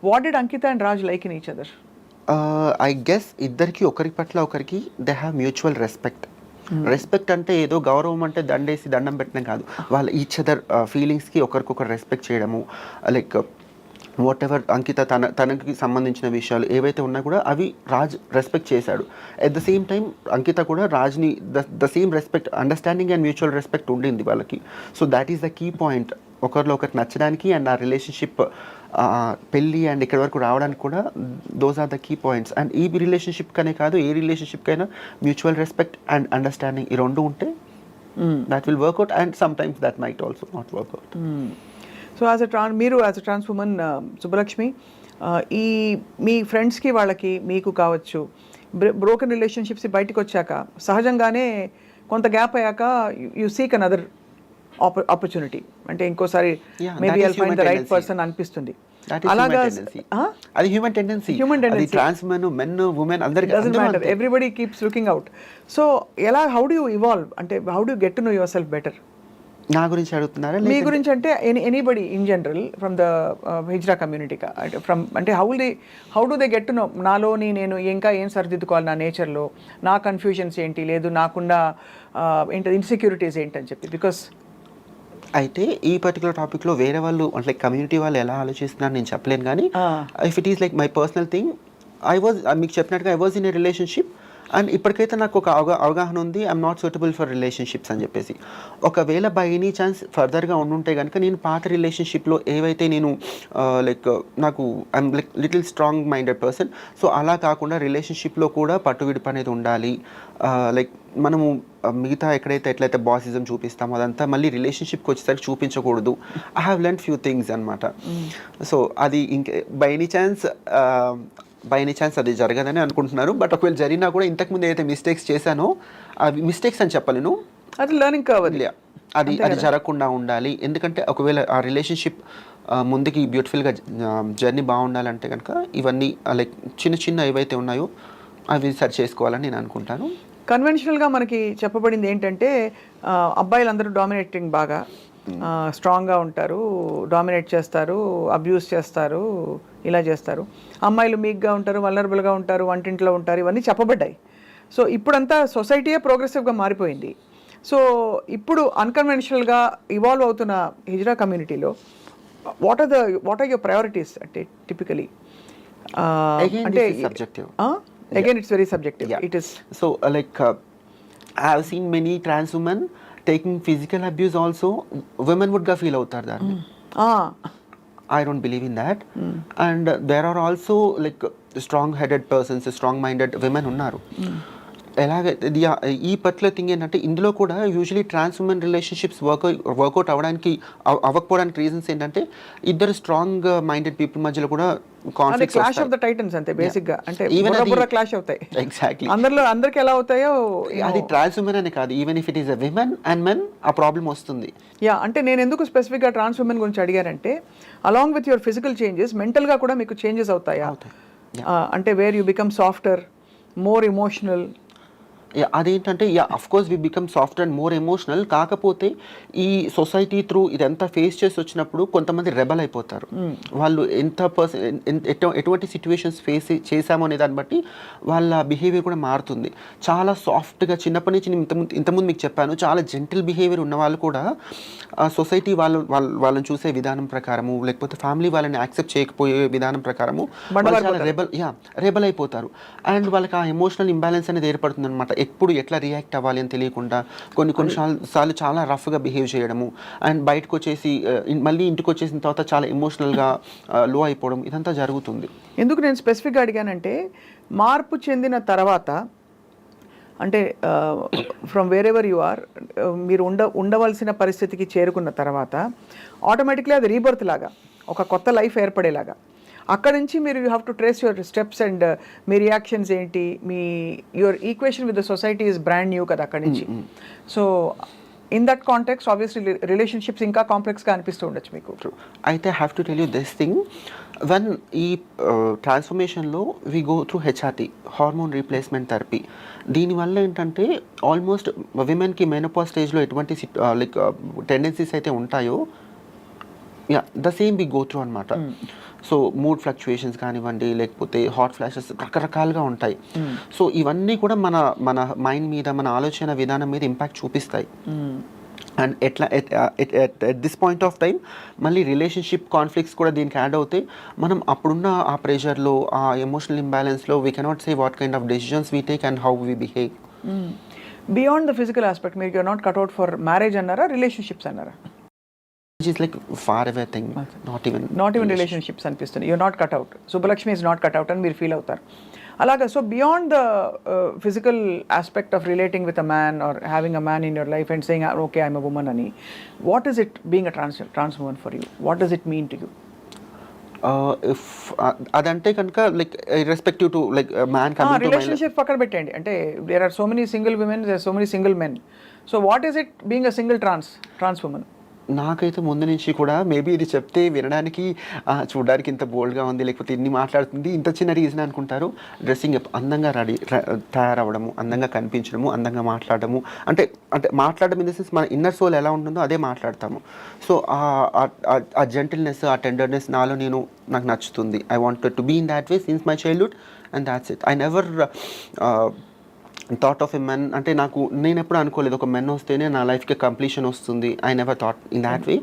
what did Ankita and Raj like in each other? I guess ఇద్దరికి ఒకరి పట్ల ఒకరికి దే హ్యావ్ మ్యూచువల్ రెస్పెక్ట్ అంటే ఏదో గౌరవం అంటే దండం పెట్టడం కాదు. వాళ్ళ ఈచ్ అదర్ ఫీలింగ్స్కి ఒకరికొకరు రెస్పెక్ట్ చేయడము, లైక్ వాట్ ఎవర్ అంకిత తనకి సంబంధించిన విషయాలు ఏవైతే ఉన్నా కూడా అవి రాజ్ రెస్పెక్ట్ చేశాడు. At the same time Ankita కూడా రాజ్ని the same respect, understanding and mutual respect ఉండింది వాళ్ళకి. So that is the key point, ఒకరిలో ఒకరికి నచ్చడానికి అండ్ ఆ రిలేషన్షిప్ పెళ్ళి అండ్ ఇక్కడి వరకు రావడానికి కూడా those are the key points. And ఈ రిలేషన్షిప్కనే కాదు, ఏ రిలేషన్షిప్కైనా మ్యూచువల్ రెస్పెక్ట్ అండ్ అండర్స్టాండింగ్ ఈ రెండు ఉంటే that will work out, and sometimes that might also not work out. So మీరు as a trans woman Subbalakshmi, ఈ మీ ఫ్రెండ్స్కి వాళ్ళకి మీకు కావచ్చు బ్రోకెన్ రిలేషన్షిప్స్ బయటకు వచ్చాక సహజంగానే కొంత గ్యాప్ అయ్యాక యు సీక్ అనదర్ ఆపర్చునిటీ, అంటే ఇంకోసారి maybe I'll find the right person అనిపిస్తుంది. అలాగా అది human tendency. Trans men women అందరికీ doesn't matter, everybody keeps looking out. So how do you evolve, అంటే how do you get to know yourself better? నా గురించి అడుగుతున్నారా? మీ గురించి అంటే anybody in general from the hijra community, అంటే how do they get to know నాలోని నేను ఇంకా ఏం సరిదిద్దుకోవాలి నా నేచర్లో, నా కన్ఫ్యూజన్స్ ఏంటి, లేదు నాకుండా ఏంటి ఇన్సెక్యూరిటీస్ ఏంటి అని చెప్పి. బికాస్ అయితే ఈ పర్టికులర్ టాపిక్లో వేరే వాళ్ళు అంటే కమ్యూనిటీ వాళ్ళు ఎలా ఆలోచిస్తున్నారు నేను చెప్పలేను, కానీ if it is like my personal thing, మీకు చెప్పినట్టుగా I was in a relationship and ఇప్పటికైతే నాకు ఒక అవగాహన ఉంది, I'm not suitable for relationships అని చెప్పేసి. ఒకవేళ బై ఎనీ ఛాన్స్ ఫర్దర్గా ఉండుంటే కనుక నేను పాత రిలేషన్షిప్లో ఏవైతే నేను లైక్ నాకు I'm like little strong minded person, so అలా కాకుండా రిలేషన్షిప్లో కూడా పట్టువిడుపు అనేది ఉండాలి. లైక్ మనము మిగతా ఎట్లయితే బాసిజం చూపిస్తామో అదంతా మళ్ళీ రిలేషన్షిప్కి వచ్చేసరికి చూపించకూడదు. I have learn few things అనమాట. సో అది బై ఎనీ ఛాన్స్ అది జరగదని అనుకుంటున్నారు. బట్ ఒకవేళ జరిగినా కూడా ఇంతకుముందు ఏదైతే మిస్టేక్స్ చేశానో అవి మిస్టేక్స్ అని చెప్పలేను, అది లెర్నింగ్ కావాలి, అది జరగకుండా ఉండాలి. ఎందుకంటే ఒకవేళ ఆ రిలేషన్షిప్ ముందుకి బ్యూటిఫుల్గా జర్నీ బాగుండాలంటే కనుక ఇవన్నీ లైక్ చిన్న ఏవైతే ఉన్నాయో అవి సరి చేసుకోవాలని నేను అనుకుంటాను. కన్వెన్షనల్గా మనకి చెప్పబడింది ఏంటంటే అబ్బాయిలందరూ డామినేటింగ్ బాగా స్ట్రాంగ్గా ఉంటారు, డామినేట్ చేస్తారు, అబ్యూస్ చేస్తారు, ఇలా చేస్తారు. అమ్మాయిలు మీక్గా ఉంటారు, వల్నరబుల్గా ఉంటారు, వంటింట్లో ఉంటారు, ఇవన్నీ చెప్పబడ్డాయి. సో ఇప్పుడంతా సొసైటీయే ప్రోగ్రెసివ్గా మారిపోయింది. సో ఇప్పుడు అన్కన్వెన్షనల్గా ఇవాల్వ్ అవుతున్న హిజ్రా కమ్యూనిటీలో వాట్ ఆర్ యువర్ ప్రయారిటీస్ అంటే టిపికలీ Again, అంటే this is subjective. Again it's very subjective Yeah. It is So, I have seen many trans women taking physical abuse also. Women would feel out that. I don't believe in that. And there are also strong-headed persons, strong-minded women unnaru. ఎలాగైతే ఈ particular thing ఏంటంటే ఇందులో కూడా usually trans women relationships work out అవ్వకపోవడానికి reasons ఏంటంటే ఇద్దరు strong minded people మధ్యలో కూడా అదే క్లాష్ ఆఫ్ ద టైటన్స్ అంతే బేసిక్ గా అంటే బుర్ర క్లాష్ అవుతాయి ఎగ్జాక్ట్లీ అందరికి ఎలా అవుతాయో అది ట్రాన్స్ ఉమెన్ అనే కాదు, even if it is a women and men ఆ ప్రాబ్లం వస్తుంది. అంటే నేను ఎందుకు స్పెసిఫిక్ గా ట్రాన్స్ ఉమెన్ గురించి అడిగానంటే along with your physical changes mental గా కూడా మీకు చేంజెస్ అవుతాయా అంటే where you become softer more emotional. అదేంటంటే of course we become soft and more emotional. కాకపోతే ఈ సొసైటీ త్రూ ఇదంతా ఫేస్ చేసి వచ్చినప్పుడు కొంతమంది రెబల్ అయిపోతారు. వాళ్ళు ఎటువంటి సిచ్యువేషన్స్ ఫేస్ చేశామో అనే దాన్ని బట్టి వాళ్ళ బిహేవియర్ కూడా మారుతుంది. చాలా సాఫ్ట్గా చిన్నప్పటి నుంచి ఇంతకుముందు మీకు చెప్పాను, చాలా జెంటిల్ బిహేవియర్ ఉన్న వాళ్ళు కూడా సొసైటీ వాళ్ళని చూసే విధానం ప్రకారము లేకపోతే ఫ్యామిలీ వాళ్ళని యాక్సెప్ట్ చేయకపోయే విధానం ప్రకారము రెబల్ అయిపోతారు. అండ్ వాళ్ళకి ఆ ఎమోషనల్ ఇంబ్యాలెన్స్ అనేది ఏర్పడుతుంది అనమాట. ఎప్పుడు ఎట్లా రియాక్ట్ అవ్వాలి అని తెలియకుండా కొన్నిసార్లు చాలా రఫ్గా బిహేవ్ చేయడము అండ్ బయటకు వచ్చేసి మళ్ళీ ఇంటికి వచ్చేసిన తర్వాత చాలా ఎమోషనల్గా లో అయిపోవడం ఇదంతా జరుగుతుంది. ఎందుకు నేను స్పెసిఫిక్గా అడిగానంటే మార్పు చెందిన తర్వాత అంటే from wherever you are మీరు ఉండవలసిన పరిస్థితికి చేరుకున్న తర్వాత ఆటోమేటిక్లీ అది రీబర్త్ లాగా ఒక కొత్త లైఫ్ ఏర్పడేలాగా అక్కడ నుంచి మీరు you have to trace your steps and మీ రియాక్షన్స్ ఏంటి, మీ your equation with the society is brand new కదా అక్కడి నుంచి. So in that context obviously relationships ఇంకా కాంప్లెక్స్గా అనిపిస్తూ ఉండొచ్చు మీకు. అయితే have to tell you this thing, when ఈ ట్రాన్స్ఫర్మేషన్లో we go through HRT, hormone replacement therapy. దీనివల్ల ఏంటంటే ఆల్మోస్ట్ విమెన్కి మెనోపాజ్ స్టేజ్లో ఎటువంటి టెండెన్సీస్ అయితే ఉంటాయో the same we go through అనమాట. సో మూడ్ ఫ్లక్చుయేషన్స్ కానివ్వండి లేకపోతే హాట్ ఫ్లాషెస్ రకరకాలుగా ఉంటాయి. సో ఇవన్నీ కూడా మన మైండ్ మీద మన ఆలోచన విధానం మీద ఇంపాక్ట్ చూపిస్తాయి. అండ్ ఎట్లా at this point of time మళ్ళీ రిలేషన్షిప్ కాన్ఫ్లిక్ట్స్ కూడా దీనికి యాడ్ అవుతాయి. మనం అప్పుడున్న ఆ ప్రెషర్లో ఆ ఎమోషనల్ ఇంబ్యాలెన్స్లో we cannot say what kind of decisions we take and how we behave. Beyond the physical aspect మీరు నాట్ కట్అవుట్ ఫర్ మ్యారేజ్ అన్నారా రిలేషన్షిప్స్ అన్నారా? Which is like far away thing, not even relationships అనిపిస్తుంది. you're not cut out, Subbalakshmi is not cut out అని మీరు feel అవుతారు అలాగా. So beyond the physical aspect of relating with a man or having a man in your life and saying okay I'm a woman అని, what is it being a trans woman for you? What does it mean to you? If అదంటే కనుక like respective to like man coming to relationship పక్కన పెట్టండి. అంటే there are so many single women, there are so many single men. So what is it being a single trans woman? నాకైతే ముందు నుంచి కూడా maybe ఇది చెప్తే వినడానికి చూడడానికి ఇంత బోల్డ్గా ఉంది లేకపోతే ఇన్ని మాట్లాడుతుంది ఇంత చిన్న రీజన్ అనుకుంటారు. డ్రెస్సింగ్ అప్, అందంగా తయారవ్వడము, అందంగా కనిపించడము, అందంగా మాట్లాడము, అంటే మాట్లాడడం ఇన్ ద సెన్స్ మన ఇన్నర్ సోల్ ఎలా ఉంటుందో అదే మాట్లాడతాము. సో ఆ జెంటిల్నెస్ ఆ టెండర్నెస్ నాకు నచ్చుతుంది. I wanted to be in that way since my childhood and that's it. I never thought of a men అంటే నేను ఎప్పుడు అనుకోలేదు ఒక మెన్ వస్తేనే నా లైఫ్కి కంప్లీషన్ వస్తుంది. I never thought in that way,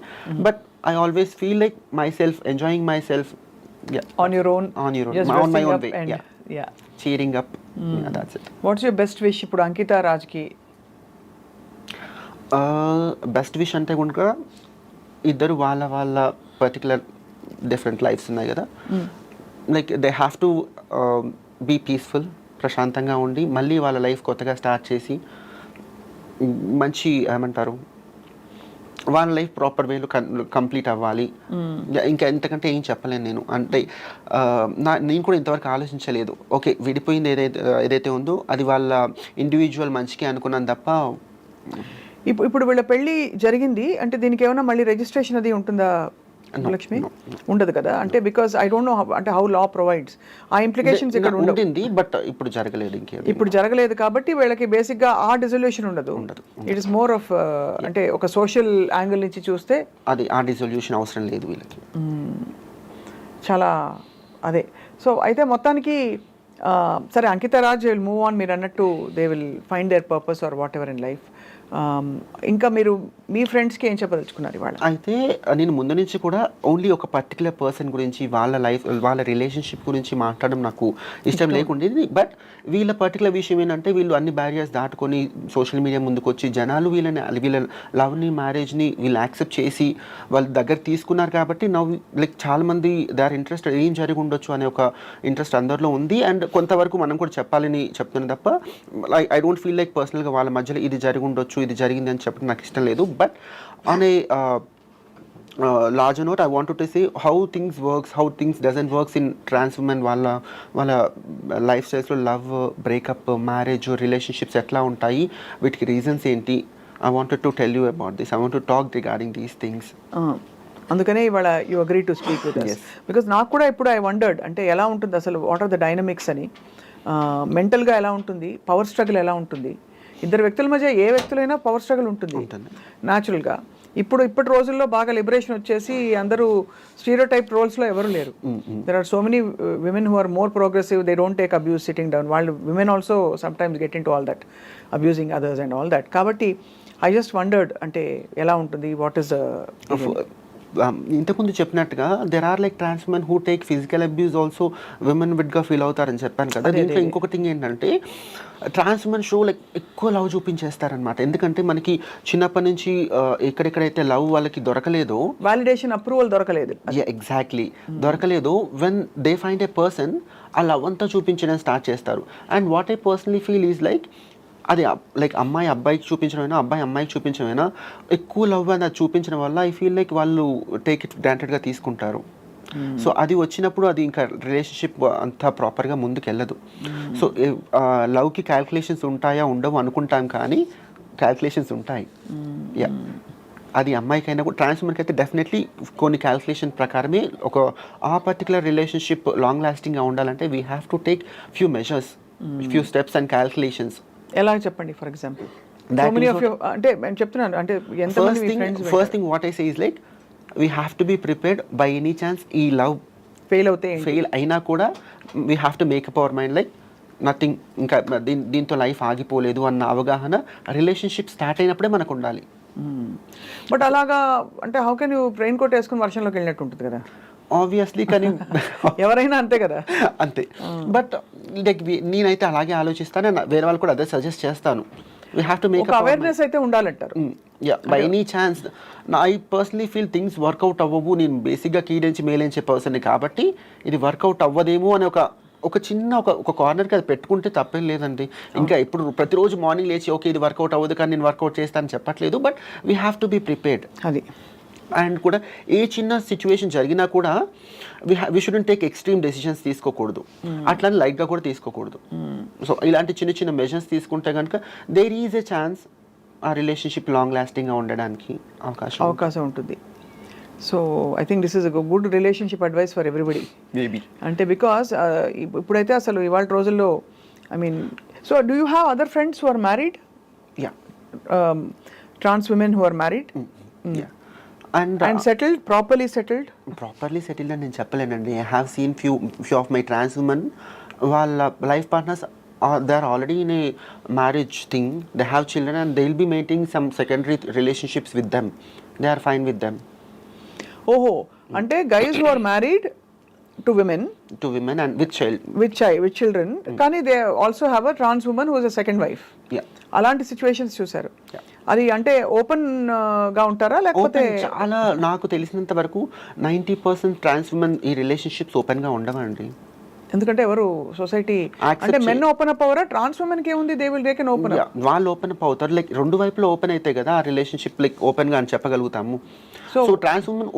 but I always feel like my self enjoying my self on your own on my own way, cheering up, that's it. What's your best wish ఇప్పుడు అంకిత రాజ్కి? Best wish అంటే కనుక ఇద్దరు వాళ్ళ particular different lives ఉన్నాయి కదా, like they have to be peaceful, ప్రశాంతంగా ఉండి మళ్ళీ వాళ్ళ లైఫ్ కొత్తగా స్టార్ట్ చేసి మంచి ఏమంటారు వాళ్ళ లైఫ్ ప్రాపర్ వేలో కంప్లీట్ అవ్వాలి. ఇంకా ఎంతకంటే ఏం చెప్పలేను నేను. అంటే నేను కూడా ఇంతవరకు ఆలోచించలేదు. ఓకే విడిపోయింది ఏదైతే ఉందో అది వాళ్ళ ఇండివిజువల్ మంచికి అనుకున్నాను తప్ప. ఇప్పుడు వీళ్ళ పెళ్ళి జరిగింది అంటే దీనికి ఏమైనా మళ్ళీ రిజిస్ట్రేషన్ అది ఉంటుందా లక్ష్మి? ఉండదు కదా, అంటే బికాస్ ఐ డోంట్ నో అంటే హౌ లా ప్రొవైడ్స్ ఆ ఇంప్లికేషన్స్ ఇక్కడ ఉంటుంది. బట్ ఇప్పుడు జరగలేదు, ఇప్పుడు జరగలేదు కాబట్టి వీళ్ళకి బేసిక్ గా ఆ డిజల్యూషన్ ఉండదు. ఇట్ ఇస్ మోర్ ఆఫ్ అంటే ఒక సోషల్ యాంగిల్ నుంచి చూస్తే అది ఆ డిజల్యూషన్ అవసరం లేదు వీళ్ళకి. చాలా అదే. సో అయితే మొత్తానికి సరే Ankita Raj will move on, మీరు అన్నట్టు they will find their purpose or whatever in life. ఇంకా మీరు మీ ఫ్రెండ్స్కి ఏం చెప్పదలుచుకున్నారు ఇవాళ? అయితే నేను ముందు నుంచి కూడా ఓన్లీ ఒక పర్టికులర్ పర్సన్ గురించి వాళ్ళ లైఫ్ వాళ్ళ రిలేషన్షిప్ గురించి మాట్లాడడం నాకు ఇష్టం లేకుండేది. బట్ వీళ్ళ పర్టికులర్ విషయం ఏంటంటే వీళ్ళు అన్ని బ్యారియర్స్ దాటుకొని సోషల్ మీడియా ముందుకు వచ్చి జనాలు వీళ్ళ లవ్ని మ్యారేజ్ని వీళ్ళు యాక్సెప్ట్ చేసి వాళ్ళ దగ్గర తీసుకున్నారు కాబట్టి నవ్వు లైక్ చాలామంది దే ఆర్ ఇంట్రెస్ట్ ఏం జరిగి ఉండొచ్చు అనే ఒక ఇంట్రెస్ట్ అందరిలో ఉంది. అండ్ కొంతవరకు మనం కూడా చెప్పాలని చెప్తున్నాను తప్ప ఐ డోంట్ ఫీల్ లైక్ పర్సనల్గా వాళ్ళ మధ్యలో ఇది జరిగి ఉండొచ్చు ఇది జరిగింది అని చెప్పడం నాకు ఇష్టం లేదు. But on a larger note, I wanted to say how things works, how things doesn't works in trans women వాళ్ళ లైఫ్ స్టైల్స్లో లవ్, బ్రేకప్, మ్యారేజ్, రిలేషన్షిప్స్ ఎట్లా ఉంటాయి, వీటికి రీజన్స్ ఏంటి. I wanted to tell you about this. I want to talk regarding these things. అందుకనే ఇవాళ you agree to speak with us. Because నాకు కూడా ఇప్పుడు ఐ వండర్డ్ అంటే ఎలా ఉంటుంది అసలు, వాట్ ఆర్ ద డైనమిక్స్ అని, మెంటల్గా ఎలా ఉంటుంది, పవర్ స్ట్రగుల్ ఎలా ఉంటుంది. ఇద్దరు వ్యక్తుల మధ్య ఏ వ్యక్తులైనా పవర్ స్ట్రగుల్ ఉంటుంది న్యాచురల్గా. ఇప్పటి రోజుల్లో బాగా లిబరేషన్ వచ్చేసి అందరూ స్టీరియోటైప్ రోల్స్లో ఎవరు లేరు. There are so many women who are more progressive, they don't take abuse sitting down. వాళ్ళు women also sometimes get into all that, abusing others and all that. కాబట్టి I just wondered అంటే ఎలా ఉంటుంది, what is ఇంతకుముందు చెప్పినట్టుగా there are like trans women who take physical abuse also women విడ్గా feel అవుతారని చెప్పాను కదా. దీంట్లో ఇంకొక థింగ్ ఏంటంటే ట్రాన్స్ ఉమెన్ షో లైక్ ఎక్కువ లవ్ చూపించేస్తారనమాట. ఎందుకంటే మనకి చిన్నప్పటి నుంచి ఎక్కడెక్కడైతే లవ్ వాళ్ళకి దొరకలేదో, వాలిడేషన్ అప్రూవల్ దొరకలేదు, ఎగ్జాక్ట్లీ దొరకలేదు, when they find a person ఆ లవ్ అంతా చూపించడం స్టార్ట్ చేస్తారు. And what I personally feel is like అది లైక్ అమ్మాయి అబ్బాయికి చూపించడమైనా అబ్బాయి అమ్మాయికి చూపించడమైనా ఎక్కువ లవ్ అని అది చూపించడం వల్ల ఐ ఫీల్ లైక్ వాళ్ళు టేక్ ఇట్ గ్రాంటెడ్గా తీసుకుంటారు. సో అది వచ్చినప్పుడు అది ఇంకా రిలేషన్షిప్ అంతా ప్రాపర్గా ముందుకు వెళ్ళదు. సో లవ్కి క్యాల్కులేషన్స్ ఉంటాయా ఉండవు అనుకుంటాం, కానీ క్యాల్కులేషన్స్ ఉంటాయి. యా, అది అమ్మాయికైనా కూడా ట్రాన్స్ ఉమెన్కి అయితే డెఫినెట్లీ కొన్ని క్యాల్కులేషన్ ప్రకారమే ఒక ఆ పర్టికులర్ రిలేషన్షిప్ లాంగ్ లాస్టింగ్గా ఉండాలంటే we have to take few measures, few steps and calculations. ఎలా చెప్పండి ఫర్ ఎగ్జాంపుల్? అంటే నేను చెప్తున్నాను అంటే first thing what I say is like we have to be prepared by any chance ఈ లవ్ ఫెయిల్ అయినా కూడా we have to make up our mind like nothing, ఇంకా దీంతో లైఫ్ ఆగిపోలేదు అన్న అవగాహన రిలేషన్షిప్ స్టార్ట్ అయినప్పుడే మనకు ఉండాలి. బట్ అలాగా అంటే how can you raincoat వేసుకుని వర్షంలోకి వెళ్ళినట్టు ఉంటుంది కదా ఆబ్వియస్లీ, కానీ ఎవరైనా అంతే కదా. అంతే. బట్ లైక్ నేనైతే అలాగే ఆలోచిస్తాను, వేరే వాళ్ళు కూడా అదే సజెస్ట్ చేస్తాను. We have to make awareness అయితే ఉండాలంటారు. Yeah, by any chance I personally feel things work out అవ్వవు. నేను బేసిక్గా కీడించి మేలించే పర్సన్ కాబట్టి ఇది వర్కౌట్ అవ్వదేమో అని ఒక చిన్న ఒక కార్నర్కి అది పెట్టుకుంటే తప్పేం లేదండి. ఇంకా ఇప్పుడు ప్రతిరోజు మార్నింగ్ లేచి ఓకే ఇది వర్కౌట్ అవ్వదు కానీ నేను వర్కౌట్ చేస్తానని చెప్పట్లేదు. But we have to be prepared. అది అండ్ కూడా ఏ చిన్న సిచ్యువేషన్ జరిగినా కూడా we shouldn't take extreme decisions తీసుకోకూడదు, అట్లని లైట్గా కూడా తీసుకోకూడదు. సో ఇలాంటి చిన్న చిన్న మెజర్స్ తీసుకుంటే కనుక దేర్ ఈజ్ ఎ ఛాన్స్ ఆ రిలేషన్షిప్ లాంగ్ లాస్టింగ్గా ఉండడానికి అవకాశం ఉంటుంది. So I think this is good relationship advice for everybody. Maybe అంటే బికాస్ ఇప్పుడైతే అసలు ఇవాళ రోజుల్లో I mean, so do you have other friends who are married? Yeah, trans women who are married and settled, properly settled అని నేను చెప్పలేనండి. I have seen few of my trans women, వాళ్ళ life partners they are already in a marriage thing, they have children and they will be maintaining some secondary relationships with them. They are fine with them. ఓహో, అంటే guys who are married to women and with children కానీ they also have a trans women who is a second wife. అలాంటి situations చూసారు. అది అంటే open గా ఉంటారా లేకపోతే? చాలా నాకు తెలిసినంత వరకు 90% ట్రాన్స్ ఉమెన్ ఈ రిలేషన్షిప్స్ ఓపెన్ గా ఉండవండి. ఎందుకంటే ఎవరు సొసైటీ అంటే మెన్ ఓపెన్ అప్ అవరా? ట్రాన్స్ ఉమెన్ కి ఏముంది, దే విల్ ఓపెన్ అప్. వాళ్ళు ఓపెన్ అప్ అవుతారు, లైక్ రెండు వైపులో ఓపెన్ అయితే కదా ఆ రిలేషన్షిప్ లైక్ ఓపెన్ గా అని చెప్పగలుగుతాము. సో ట్రాన్స్ ఉమెన్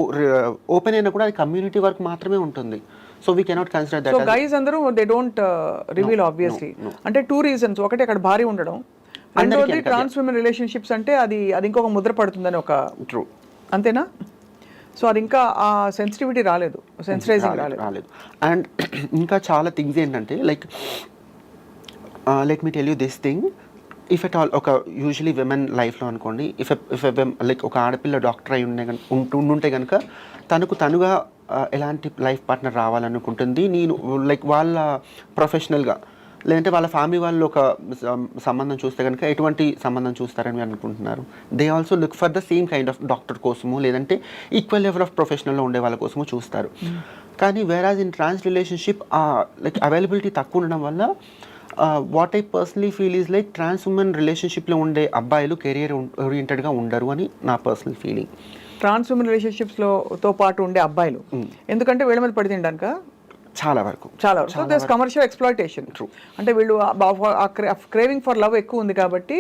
ఓపెన్ అయినా కూడా అది కమ్యూనిటీ వర్క్ మాత్రమే ఉంటుంది. So we cannot consider that. So guys అందరూ దే డోంట్ రివీల్ ఆబ్వియస్లీ. అంటే 2 reasons. ఒకటి అక్కడ భారీ ఉండడం, రెండోది ట్రాన్స్ ఉమెన్ రిలేషన్షిప్స్ అంటే అది ఇంకొక ముద్ర పడుతుందని ఒక ట్రూ, అంతేనా? సో అది ఇంకా ఆ సెన్సిటివిటీ రాలేదు, సెన్సిటైజింగ్ రాలేదు. అండ్ ఇంకా చాలా థింగ్స్ ఏంటంటే like let me tell you this thing, if at all ఒక యూజువలీ విమెన్ లైఫ్లో అనుకోండి, ఇఫ్ లైక్ ఒక ఆడపిల్ల డాక్టర్ అయి ఉంటే కనుక తనకు తనుగా ఎలాంటి లైఫ్ పార్ట్నర్ రావాలనుకుంటుంది, నేను లైక్ వాళ్ళ ప్రొఫెషనల్గా లేదంటే వాళ్ళ ఫ్యామిలీ వాళ్ళు ఒక సంబంధం చూస్తే కనుక ఎటువంటి సంబంధం చూస్తారని అనుకుంటున్నారు. They also look for the same kind of doctor కోసము లేదంటే ఈక్వల్ లెవెల్ ఆఫ్ ప్రొఫెషనల్లో ఉండే వాళ్ళ కోసము చూస్తారు. కానీ whereas in trans relationship like availability తక్కువ ఉండడం వల్ల what I personally feel is like trans woman రిలేషన్షిప్లో ఉండే అబ్బాయిలు కెరియర్ ఓరియంటెడ్గా ఉండరు అని నా పర్సనల్ ఫీలింగ్. ట్రాన్స్ ఉమెన్ రిలేషన్షిప్స్తో పాటు ఉండే అబ్బాయిలు ఎందుకంటే వీళ్ళ మీద పడి తినడానిక చాలా వరకు సో దిస్ కమర్షియల్ ఎక్స్ప్లాయిటేషన్. అంటే వీళ్ళు క్రేవింగ్ ఫర్ లవ్ ఎక్కువ ఉంది కాబట్టి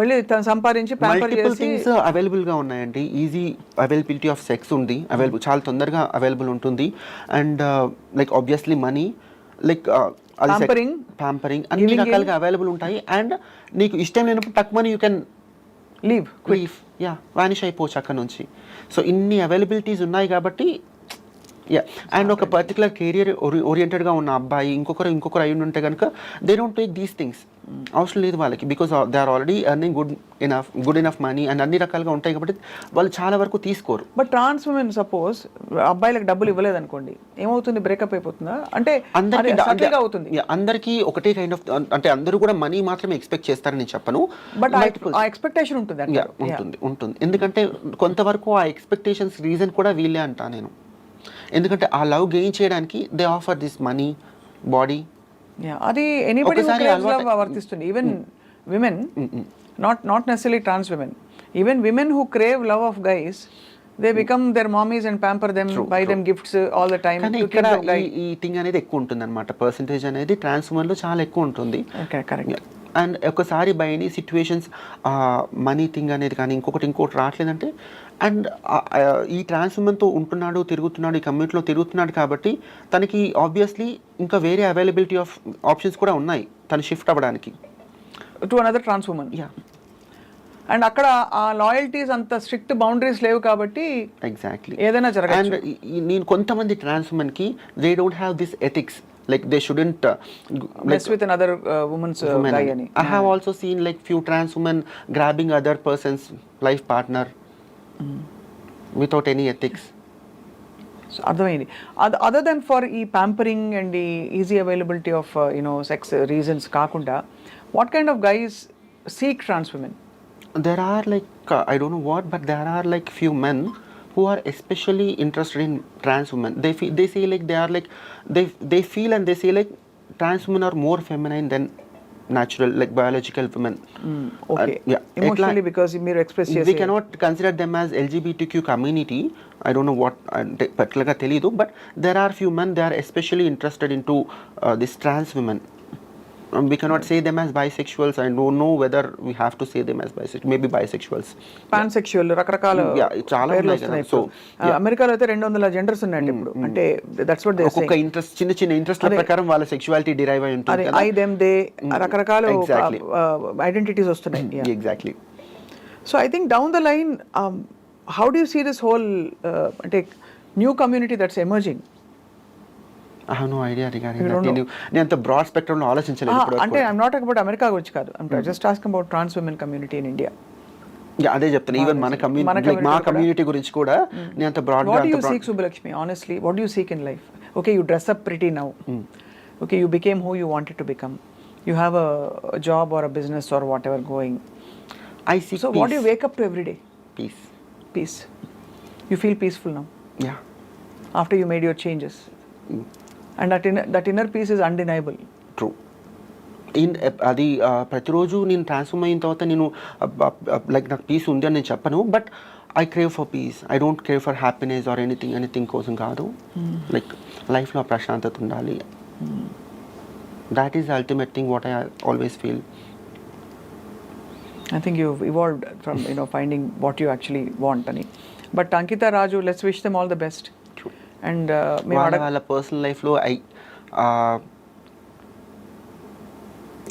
వెళ్ళి తను సంపాదించి ప్యాంపర్ చేసి అవైలబుల్ గా ఉన్నాయండి. ఈజీ అవైలబిలిటీ ఆఫ్ సెక్స్ ఉంది, అవైలబుల్ చాలా తొందరగా అవైలబుల్ ఉంటుంది. And like obviously money like pampering అన్ని రకాలుగా అవైలబుల్ ఉంటాయి. అండ్ నీకు ఇష్టం లేనప్పుడు తక్కువ money you can leave vanish అయిపోవచ్చు అక్కడ నుంచి. సో ఇన్ని అవైలబిలిటీస్ ఉన్నాయి కాబట్టి అండ్ ఒక పర్టికులర్ కెరియర్ ఓరియంటెడ్గా ఉన్న అబ్బాయి ఇంకొకరు అయి ఉంటే కనుక they don't take these things. అవసరం లేదు వాళ్ళకి, because they are already earning good enough money and అన్ని రకాలుగా ఉంటాయి కాబట్టి వాళ్ళు చాలా వరకు తీసుకోరు. బట్ ట్రాన్స్ ఉమెన్ సపోజ్ అబ్బాయిలకు డబ్బులు ఇవ్వలేదు అనుకోండి, ఏమవుతుంది? బ్రేకప్ అయిపోతుందా? అంటే అందరికీ ఒకటే కైండ్ ఆఫ్, అంటే అందరూ కూడా మనీ మాత్రమే ఎక్స్పెక్ట్ చేస్తారని నేను చెప్పను, బట్ ఆ ఎక్స్పెక్టేషన్ ఉంటుంది. ఎందుకంటే కొంతవరకు ఆ ఎక్స్పెక్టేషన్స్ రీజన్ కూడా వీళ్ళే అంటా నేను. ఎందుకంటే ఆ లవ్ గెయిన్ చేయడానికి they offer this money, body. అది ఎనీబడీ వర్తిస్తుంది. Even women, not necessary trans women, even women who crave love of guys, they become their mommies and pamper them, buy them gifts all the time. ఇక్కడ ఈ thing అనేది ఎక్కువ ఉంటుంది అనమాట, percentage అనేది trans women లో చాలా ఎక్కువ ఉంటుంది. అండ్ ఒకసారి by any situations money thing అనేది కానీ ఇంకోటి రావట్లేదంటే, అండ్ ఈ ట్రాన్స్ ఉమెన్తో ఉంటున్నాడు, తిరుగుతున్నాడు, ఈ కమ్యూనిటీలో తిరుగుతున్నాడు కాబట్టి తనకి ఆబ్వియస్లీ ఇంకా వేరే అవైలబిలిటీ ఆఫ్ ఆప్షన్స్ కూడా ఉన్నాయి తను షిఫ్ట్ అవ్వడానికి to another trans woman. And అక్కడ ఆ లాయల్టీస్ అంత స్ట్రిక్ట్ బౌండరీస్ లేవు కాబట్టి ఎగ్జాక్ట్లీ ఏదైనా జరగచ్చు. అండ్ నేను కొంతమంది ట్రాన్స్ ఉమెన్కి they don't have this ethics. Like they shouldn't mess with another woman's guy ani. I have also seen like few trans women grabbing other person's life partner without any ethics. So అర్థమైంది. Other than for ఈ pampering and the easy availability of sex reasons కాకుండా, what kind of guys seek trans women? There are like I don't know what, but there are like few men who are especially interested in trans women. They say like they are like they feel and they say like trans women are more feminine than natural like biological women. Okay. Emotionally because మీరు express చేసే we cannot consider them as LGBTQ community. I don't know what particular ga teliyadu, but there are few men they are especially interested into this trans women. We cannot say them as bisexuals. I don't know whether we have to say them as bisexual, maybe bisexuals, pansexual, రకరకాల పేర్లు వస్తున్నాయి. So అమెరికాలో అయితే 200 genders ఉన్నాయి ఇప్పుడు. అంటే that's what they say. ఒక interest చిన్న ఇంట్రెస్ట్ల ప్రకారం వాళ్ళ సెక్షువాలిటీ డిరైవ్ అయి ఉంటుంది కదా. ఐ దెమ్ దే రకరకాల ఐడెంటిటీస్ వస్తున్నాయి. Exactly. So I think down the line how do you see this whole అంటే new community that's emerging? I have no idea regarding that. నేను అంత బ్రాడ్ స్పెక్ట్రమ్ లో ఆలోచించలేదు ఇప్పుడు. అంటే I am not talking about America గురించి కాదు, I am just asking about trans woman community in India. అదే చెప్తాను. ఈవెన్ మన కమ్యూనిటీ లైక్ మా కమ్యూనిటీ గురించి కూడా నేను అంత బ్రాడ్ గా what you seek Subbalakshmi honestly, what do you seek in life? Okay, you dress up pretty now. Okay, you became who you wanted to become. You have a job or a business or whatever going. I seek so peace. What do you wake up to every day? Peace. You feel peaceful now? Yeah. After you made your changes. And that inner peace is undeniable. True. అది ప్రతిరోజు నేను transform అయిన తర్వాత నేను like నాకు piece ఉంది అని నేను చెప్పను, but I crave for piece. I don't crave for happiness or anything కోసం కాదు. లైక్ లైఫ్లో ప్రశాంతత ఉండాలి. That is ultimate thing what I always feel. I think you've evolved from finding what you actually want ani. But Ankita, Raju, let's wish them all the best. And వాళ్ళ personal లైఫ్లో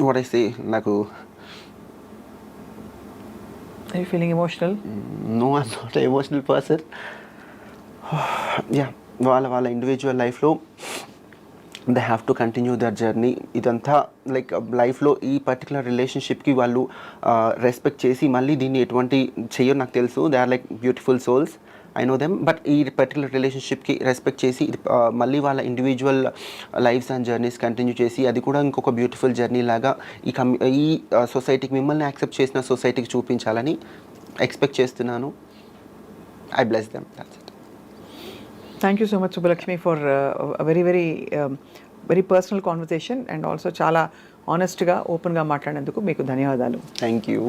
what I సే నాకు Are you feeling emotional? No, I'm not an emotional person. Yeah, వాళ్ళ individual లైఫ్లో they have to continue their journey. ఇదంతా like లైఫ్లో ఈ particular రిలేషన్షిప్కి వాళ్ళు respect చేసి మళ్ళీ దీన్ని ఎటువంటి చెయ్యరు నాకు తెలుసు. They are like beautiful souls I know them. But ఈ పర్టికులర్ రిలేషన్షిప్కి రెస్పెక్ట్ చేసి మళ్ళీ వాళ్ళ individual lifes and journeys continue చేసి అది కూడా ఇంకొక బ్యూటిఫుల్ జర్నీ లాగా ఈ సొసైటీకి మిమ్మల్ని యాక్సెప్ట్ చేసిన సొసైటీకి చూపించాలని ఎక్స్పెక్ట్ చేస్తున్నాను. I bless them. That's it. Thank you so much Subbalakshmi for very very very personal conversation and also చాలా ఆనెస్ట్గా ఓపెన్గా మాట్లాడినందుకు మీకు ధన్యవాదాలు. Thank you.